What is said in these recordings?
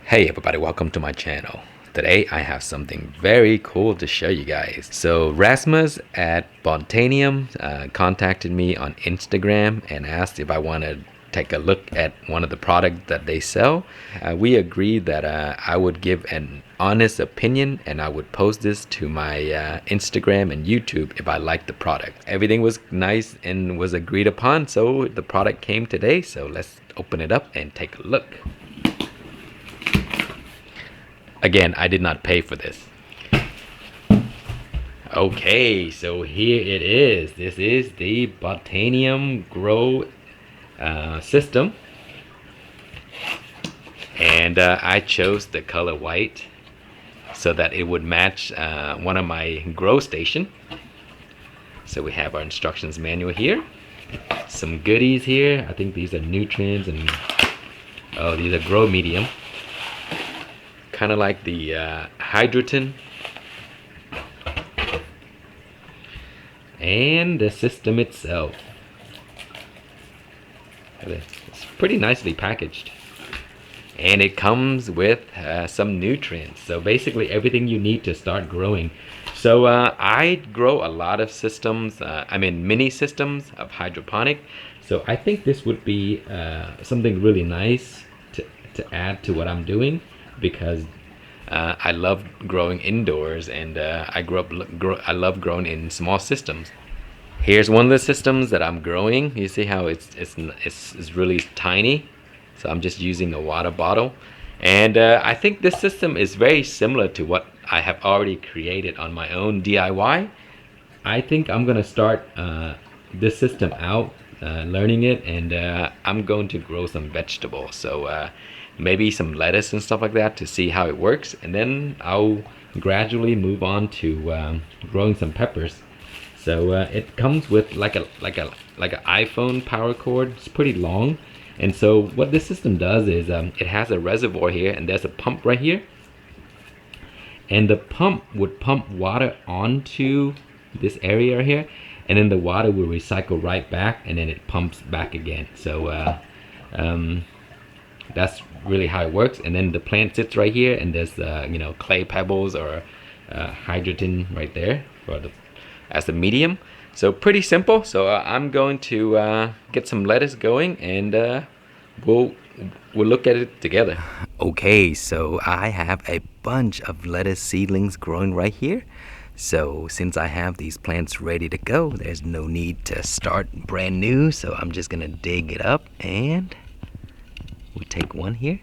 Hey everybody, welcome to my channel. Today I have something very cool to show you guys. So Rasmus at Botanium contacted me on Instagram and asked if I want to take a look at one of the products that they sell. We agreed that I would give an honest opinion and I would post this to my Instagram and YouTube if I liked the product. Everything was nice and was agreed upon, so the product came today. So let's open it up and take a look. Again, I did not pay for this. Okay, so here it is. This is the Botanium Grow system. And I chose the color white so that it would match one of my grow station. So we have our instructions manual here. Some goodies here. I think these are nutrients and these are grow medium. Kind of like the hydrogen, and the system itself. It's pretty nicely packaged, and it comes with some nutrients. So basically everything you need to start growing. So I grow a lot of systems, mini systems of hydroponic. So I think this would be something really nice to add to what I'm doing, because I love growing indoors, and I love growing in small systems. Here's one of the systems that I'm growing. You see how it's really tiny. So I'm just using a water bottle, and I think this system is very similar to what I have already created on my own DIY. I think I'm gonna start this system out, learning it, and I'm going to grow some vegetables. So maybe some lettuce and stuff like that to see how it works, and then I'll gradually move on to growing some peppers. So it comes with like an iPhone power cord. It's pretty long, and so what this system does is it has a reservoir here, and there's a pump right here, and the pump would pump water onto this area here, and then the water will recycle right back, and then it pumps back again. So that's really how it works. And then the plant sits right here, and there's clay pebbles or hydrogen right there for as the medium. So pretty simple. So I'm going to get some lettuce going, and we'll look at it together. Okay, so I have a bunch of lettuce seedlings growing right here. So since I have these plants ready to go, there's no need to start brand new. So I'm just gonna dig it up, and we take one here.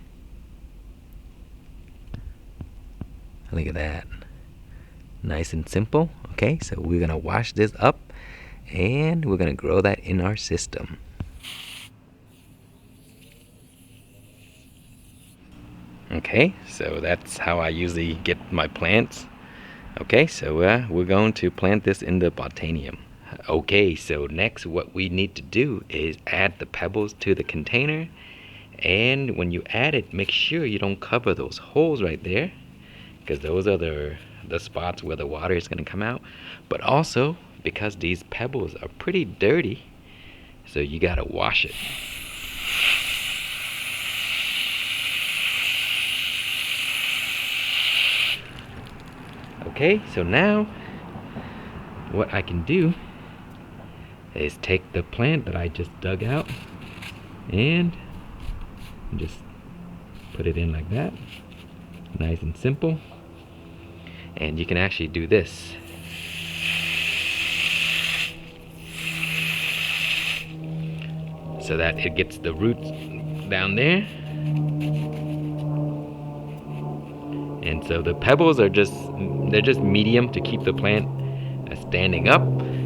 Look at that. Nice and simple. Okay, so we're gonna wash this up, and we're gonna grow that in our system. Okay, so that's how I usually get my plants. Okay, so we're going to plant this in the Botanium. Okay, so next what we need to do is add the pebbles to the container. And when you add it, make sure you don't cover those holes right there, because those are the spots where the water is going to come out. But also because these pebbles are pretty dirty, so you got to wash it. Okay, so now what I can do is take the plant that I just dug out and just put it in like that, nice and simple. And you can actually do this. So that it gets the roots down there. And so the pebbles are just medium to keep the plant standing up.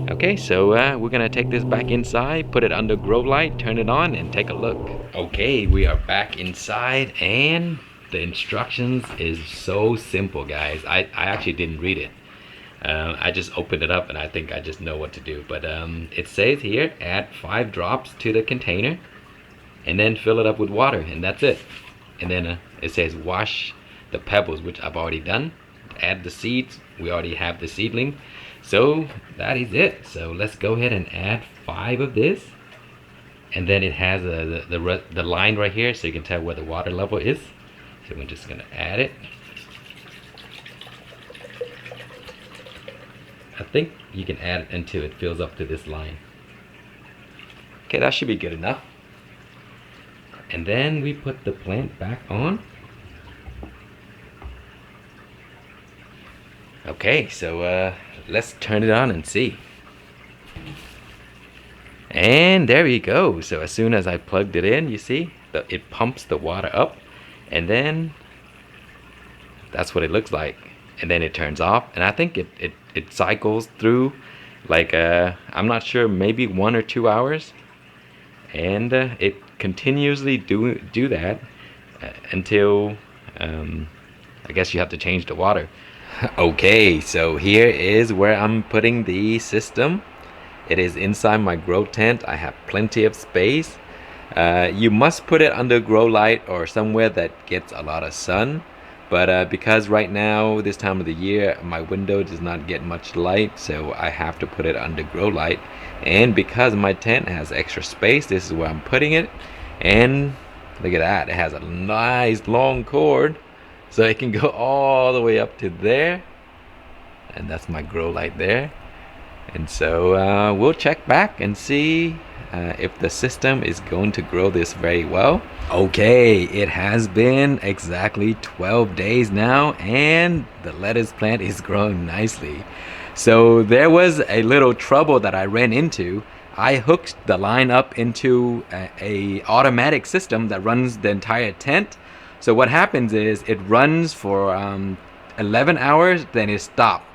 Okay, so we're gonna take this back inside, put it under grow light, turn it on, and take a look. Okay, we are back inside, and the instructions is so simple, guys. I actually didn't read it. I just opened it up, and I think I just know what to do. But it says here, add 5 drops to the container, and then fill it up with water, and that's it. And then it says wash the pebbles, which I've already done. Add the seeds. We already have the seedling. So that is it. So let's go ahead and add 5 of this, and then it has the line right here, so you can tell where the water level is. So we're just gonna add it. I think you can add it until it fills up to this line. Okay, that should be good enough. And then we put the plant back on. Okay, so let's turn it on and see. And there you go. So as soon as I plugged it in, you see, it pumps the water up, and then that's what it looks like. And then it turns off, and I think it cycles through like I'm not sure, maybe 1 or 2 hours, and it continuously do that until I guess you have to change the water. Okay, so here is where I'm putting the system. It is inside my grow tent. I have plenty of space. You must put it under grow light or somewhere that gets a lot of sun. But because right now, this time of the year, my window does not get much light, so I have to put it under grow light. And because my tent has extra space, this is where I'm putting it. And look at that, it has a nice long cord, so it can go all the way up to there. And that's my grow light there. And so we'll check back and see if the system is going to grow this very well. Okay, it has been exactly 12 days now, and the lettuce plant is growing nicely. So there was a little trouble that I ran into. I hooked the line up into a automatic system that runs the entire tent. So what happens is it runs for 11 hours, then it stops.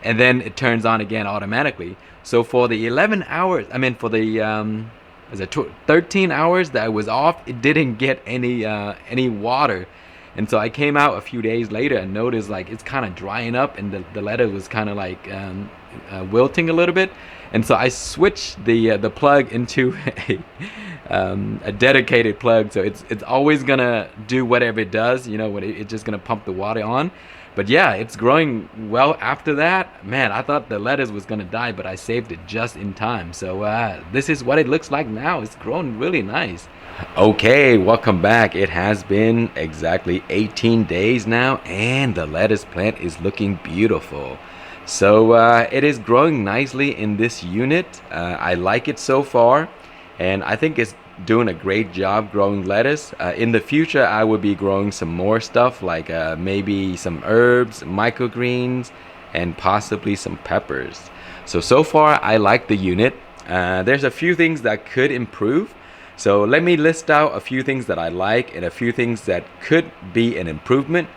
And then it turns on again automatically. So for the 11 hours, I mean for the 13 hours that I was off, it didn't get any water. And so I came out a few days later and noticed like it's kind of drying up, and the lettuce was kind of like wilting a little bit. And so I switched the plug into a dedicated plug, so it's always gonna do whatever it does, you know, when it's just gonna pump the water on. But yeah, it's growing well after that. Man, I thought the lettuce was gonna die, but I saved it just in time. So this is what it looks like now. It's grown really nice. Okay, welcome back. It has been exactly 18 days now, and the lettuce plant is looking beautiful. So it is growing nicely in this unit. I like it so far, and I think it's doing a great job growing lettuce. In the future, I will be growing some more stuff like maybe some herbs, microgreens, and possibly some peppers. So far I like the unit. There's a few things that could improve. So let me list out a few things that I like and a few things that could be an improvement.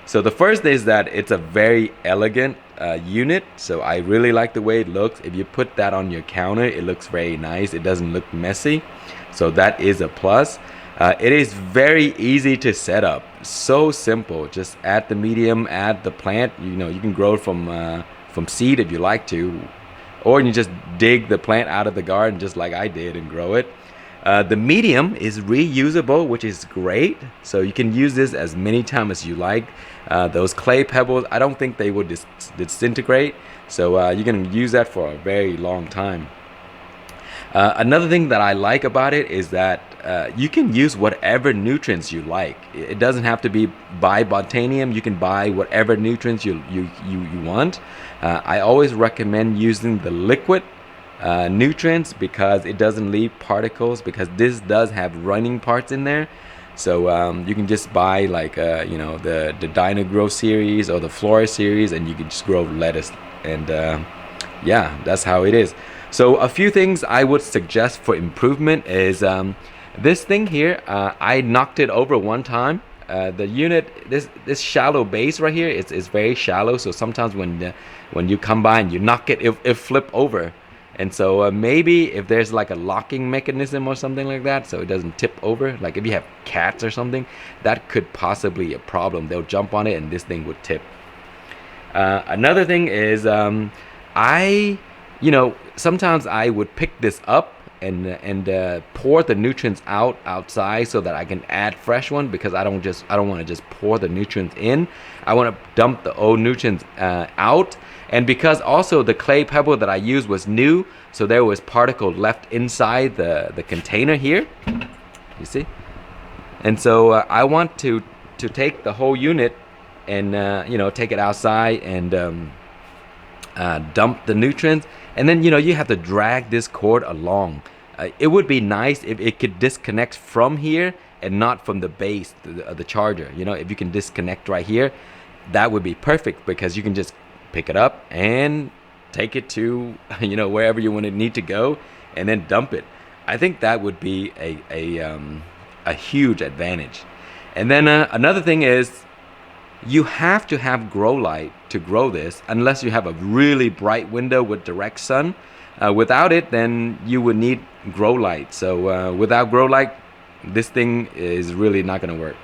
So the first is that it's a very elegant unit. So I really like the way it looks. If you put that on your counter, it looks very nice. It doesn't look messy. So that is a plus. It is very easy to set up. So simple. Just add the medium, add the plant. You know, you can grow it from seed if you like to, or you just dig the plant out of the garden just like I did and grow it. The medium is reusable, which is great. So you can use this as many times as you like. Those clay pebbles, I don't think they would disintegrate. So you can use that for a very long time. Another thing that I like about it is that you can use whatever nutrients you like. It doesn't have to be by Botanium. You can buy whatever nutrients you want. I always recommend using the liquid nutrients because it doesn't leave particles, because this does have running parts in there. So you can just buy like you know, the Dino Grow series or the Flora series, and you can just grow lettuce. And yeah, that's how it is. So a few things I would suggest for improvement is this thing here. I knocked it over one time. The unit, this shallow base right here, is very shallow. So sometimes when you come by and you knock it, it flip over. And so maybe if there's like a locking mechanism or something like that, so it doesn't tip over. Like if you have cats or something, that could possibly be a problem. They'll jump on it and this thing would tip. Another thing is you know, sometimes I would pick this up and pour the nutrients outside so that I can add fresh one, because I don't want to just pour the nutrients in. I want to dump the old nutrients out. And because also the clay pebble that I used was new, so there was particle left inside the container here, you see. And so I want to to take the whole unit and you know, take it outside and dump the nutrients, and then you know, you have to drag this cord along. It would be nice if it could disconnect from here and not from the base of the charger. You know, if you can disconnect right here, that would be perfect, because you can just pick it up and take it to, you know, wherever you want to need to go, and then dump it. I think that would be a huge advantage. And then another thing is, you have to have grow light to grow this, unless you have a really bright window with direct sun. Without it, then you would need grow light. So without grow light, this thing is really not going to work.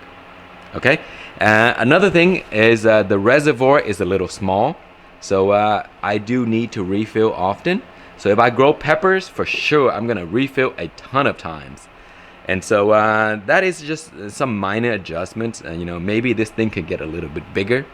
Okay. Another thing is the reservoir is a little small, so I do need to refill often. So if I grow peppers, for sure I'm going to refill a ton of times. And so that is just some minor adjustments. You know, maybe this thing could get a little bit bigger.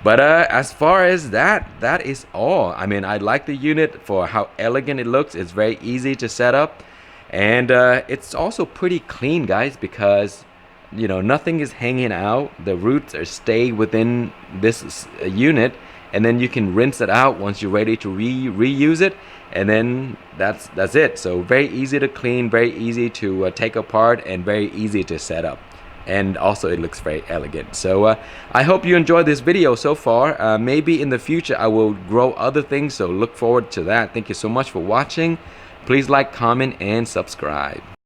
But as far as that is all. I mean, I like the unit for how elegant it looks. It's very easy to set up. And it's also pretty clean, guys, because, you know, nothing is hanging out. The roots are stay within this unit. And then you can rinse it out once you're ready to reuse it. And then that's it. So very easy to clean, very easy to take apart, and very easy to set up. And also it looks very elegant. So I hope you enjoyed this video so far. Maybe in the future I will grow other things, so look forward to that. Thank you so much for watching. Please like, comment, and subscribe.